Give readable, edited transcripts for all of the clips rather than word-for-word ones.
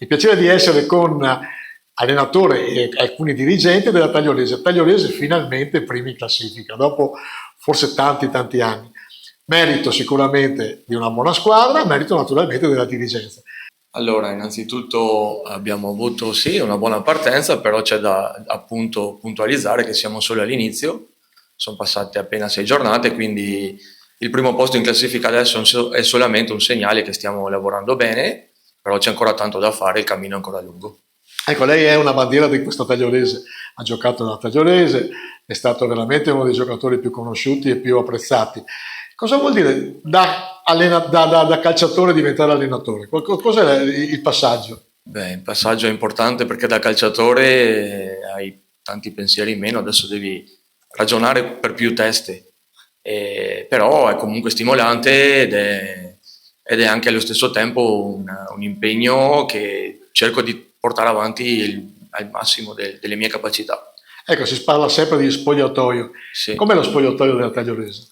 il piacere di essere con allenatore e alcuni dirigenti della Tagliolese. Tagliolese finalmente primi in classifica, dopo forse tanti anni. Merito sicuramente di una buona squadra, merito naturalmente della dirigenza. Allora, innanzitutto abbiamo avuto sì una buona partenza, però c'è da appunto puntualizzare che siamo solo all'inizio, sono passate appena 6 giornate, quindi il primo posto in classifica adesso è solamente un segnale che stiamo lavorando bene, però c'è ancora tanto da fare, il cammino è ancora lungo. Ecco, lei è una bandiera di questa Tagliolese, ha giocato nella Tagliolese, è stato veramente uno dei giocatori più conosciuti e più apprezzati. Cosa vuol dire da calciatore diventare allenatore? Cos'è il passaggio? Beh, il passaggio è importante perché da calciatore hai tanti pensieri in meno, adesso devi ragionare per più teste, però è comunque stimolante ed è anche allo stesso tempo un impegno che cerco di portare avanti al massimo delle mie capacità. Ecco, si parla sempre di spogliatoio. Sì. Com'è lo spogliatoio della Tagliolese?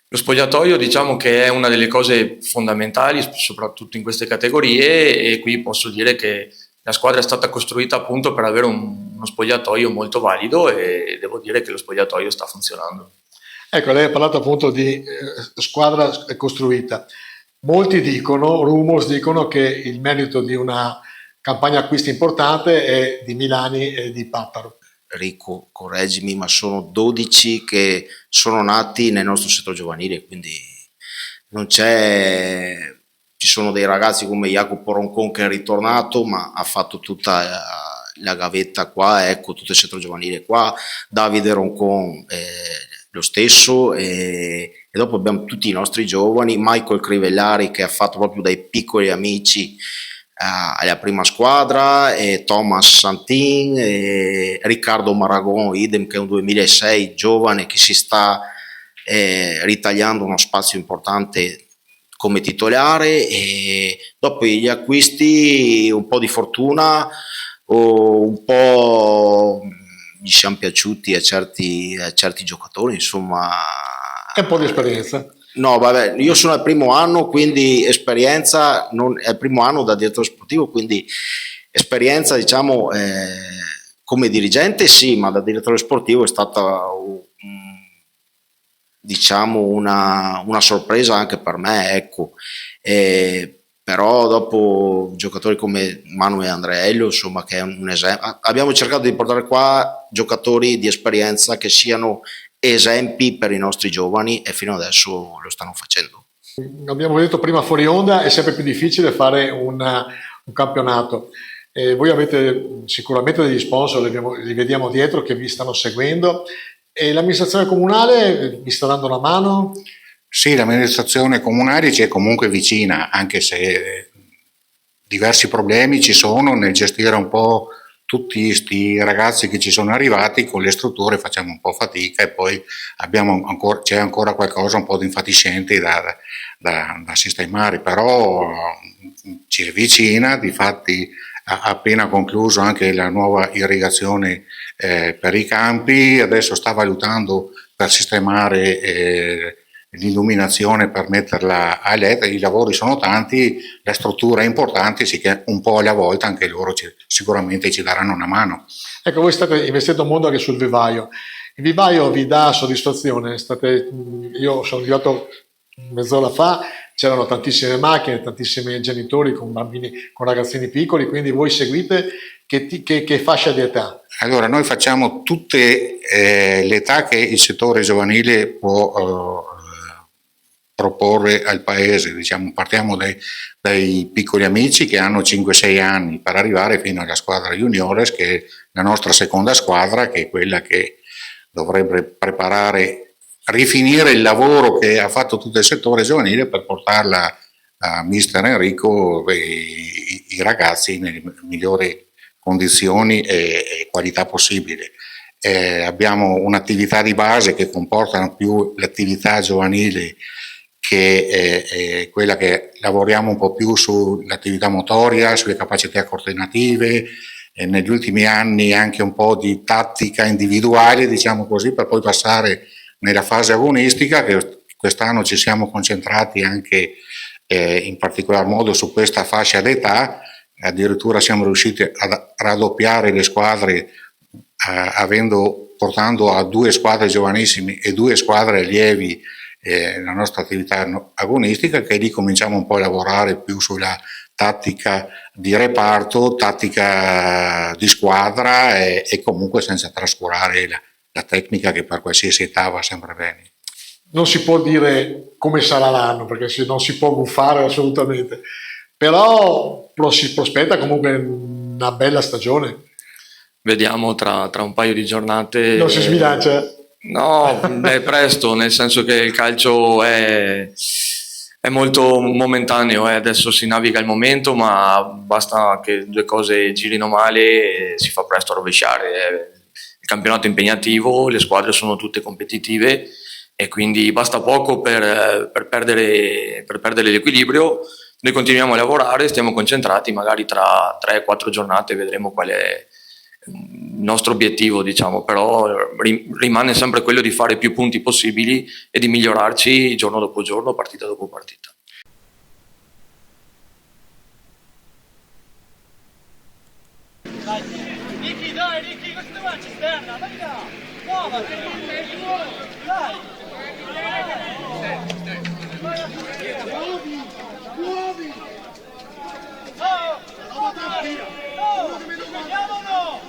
Lo spogliatoio diciamo che è una delle cose fondamentali, soprattutto in queste categorie, e qui posso dire che la squadra è stata costruita appunto per avere uno spogliatoio molto valido e devo dire che lo spogliatoio sta funzionando. Ecco, lei ha parlato appunto di squadra costruita. Molti dicono, rumors dicono che il merito di una campagna acquisti importante è di Milani e di Papparo. Rico, correggimi, ma sono 12 che sono nati nel nostro settore giovanile, quindi non c'è, ci sono dei ragazzi come Jacopo Roncon che è ritornato, ma ha fatto tutta la gavetta qua, ecco, tutto il settore giovanile qua, Davide Roncon lo stesso, e dopo abbiamo tutti i nostri giovani, Michael Crivellari che ha fatto proprio dai piccoli amici alla prima squadra, Thomas Santin, Riccardo Maragon, idem, che è un 2006 giovane che si sta ritagliando uno spazio importante come titolare, e dopo gli acquisti un po' di fortuna o un po' gli siamo piaciuti a certi giocatori, insomma, e un po' di esperienza. No, vabbè, io sono al primo anno, quindi esperienza, non, è il primo anno da direttore sportivo, quindi esperienza, diciamo, come dirigente sì, ma da direttore sportivo è stata, diciamo, una sorpresa anche per me, ecco. Però dopo giocatori come Manuel Andreello, insomma, che è un esempio, abbiamo cercato di portare qua giocatori di esperienza che siano esempi per i nostri giovani e fino adesso lo stanno facendo. Abbiamo detto prima fuori onda, è sempre più difficile fare un campionato. Voi avete sicuramente degli sponsor, li vediamo dietro che vi stanno seguendo, e l'amministrazione comunale vi sta dando una mano? Sì, l'amministrazione comunale ci è comunque vicina, anche se diversi problemi ci sono nel gestire un po' tutti questi ragazzi che ci sono arrivati. Con le strutture facciamo un po' fatica e poi c'è ancora qualcosa un po' di infatiscente da sistemare, però ci avvicina. Difatti ha appena concluso anche la nuova irrigazione per i campi, adesso sta valutando per sistemare l'illuminazione per metterla a LED. I lavori sono tanti, la struttura è importante, sì, che un po' alla volta anche loro sicuramente ci daranno una mano. Ecco, voi state investendo un mondo anche sul vivaio. Il vivaio vi dà soddisfazione? Io sono arrivato mezz'ora fa, c'erano tantissime macchine, tantissimi genitori con bambini, con ragazzini piccoli, quindi voi seguite che fascia di età? Allora, noi facciamo tutte le età che il settore giovanile può proporre al paese, diciamo, partiamo dai piccoli amici che hanno 5-6 anni per arrivare fino alla squadra juniores, che è la nostra seconda squadra, che è quella che dovrebbe preparare, rifinire il lavoro che ha fatto tutto il settore giovanile per portarla a mister Enrico e i ragazzi nelle migliori condizioni e qualità possibile. Abbiamo un'attività di base che comporta più l'attività giovanile, che è quella che lavoriamo un po' più sull'attività motoria, sulle capacità coordinative, e negli ultimi anni anche un po' di tattica individuale, diciamo così, per poi passare nella fase agonistica, che quest'anno ci siamo concentrati anche in particolar modo su questa fascia d'età, addirittura siamo riusciti a raddoppiare le squadre, portando a 2 squadre giovanissime e 2 squadre allievi la nostra attività agonistica, che lì cominciamo un po' a lavorare più sulla tattica di reparto, tattica di squadra e comunque senza trascurare la tecnica, che per qualsiasi età va sempre bene. Non si può dire come sarà l'anno, perché non si può buffare assolutamente, però si prospetta comunque una bella stagione. Vediamo tra un paio di giornate. Non si sbilancia? No, è presto, nel senso che il calcio è molto momentaneo, adesso si naviga il momento, ma basta che 2 cose girino male e si fa presto a rovesciare. Il campionato è impegnativo, le squadre sono tutte competitive e quindi basta poco per perdere l'equilibrio. Noi continuiamo a lavorare, stiamo concentrati, magari tra 3-4 giornate vedremo qual è il nostro obiettivo, diciamo, però rimane sempre quello di fare più punti possibili e di migliorarci giorno dopo giorno, partita dopo partita. Dai, Ricky, questo qua ci sterna, vai là, muovati, dai. Muovi! No! Vediamolo!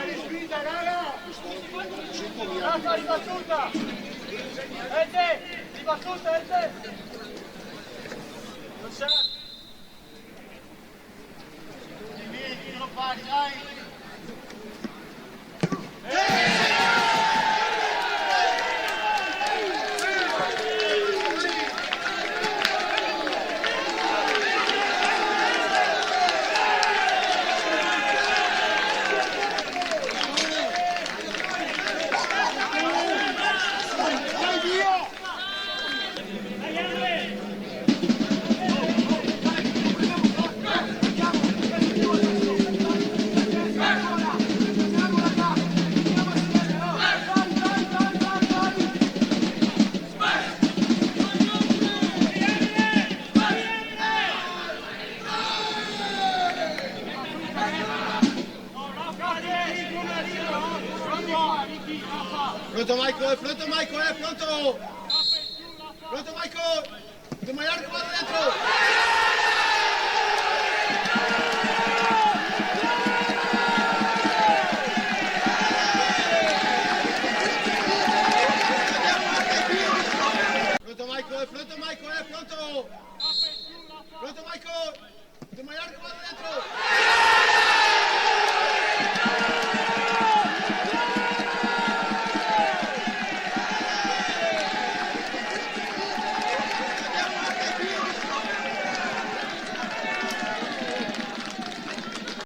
Ribattuta, raga! Raga, ribattuta! Ribattuta, non c'è? Dimmi, non lo fai, dai! Pronto Michael, pronto! Pronto Michael! De Maiorca, guarda dentro! Pronto Michael, pronto! Pronto Michael! De Maiorca, guarda dentro!